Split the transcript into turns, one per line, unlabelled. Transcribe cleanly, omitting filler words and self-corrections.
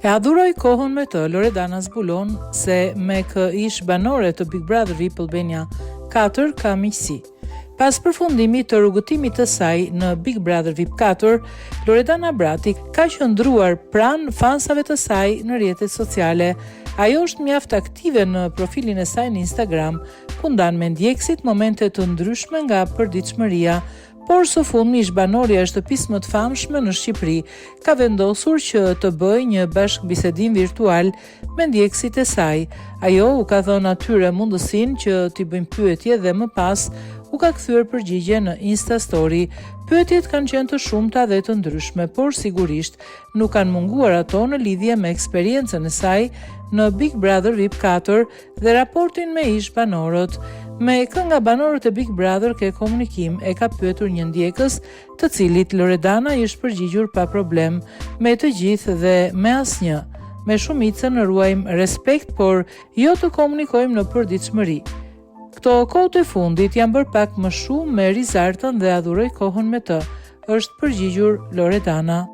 E adhuroj kohën me të, Loredana zbulon se me kë ish banore të Big Brother VIP Albania 4 ka miqësi. Pas përfundimit të rrugëtimit të saj në Big Brother VIP 4, Loredana Brati ka qëndruar pranë fansave të saj në rrjetet sociale. Ajo është mjaft aktive në profilin e saj në Instagram, ku ndan me ndjekësit momente të ndryshme nga përditshmëria, por së fundmi ish banorja e shtëpisë më të famshme në Shqipëri ka vendosur që të bëjë një bashkëbisedim virtual me ndjekësit e saj. Ajo u ka dhënë atyre mundësinë që t'i bëjnë pyetje dhe më pas u ka kthyer përgjigje në Insta Story. Pyetjet kanë qenë të shumta dhe të ndryshme, por sigurisht nuk kanë munguar ato në lidhje me eksperiencën e saj në Big Brother VIP 4 dhe raportin me ish banorët. Me kë nga banorët e Big Brother ke komunikim, e ka pyetur një ndjekës, të cilit Loredana i është përgjigjur pa problem, me të gjithë dhe me asnjë. Me shumicën ruajmë respekt, por jo të komunikojmë në përditshmëri. Këto kohët e fundit janë bërë pak më shumë me Rizartën dhe adhuroj kohën me të, është përgjigjur Loredana.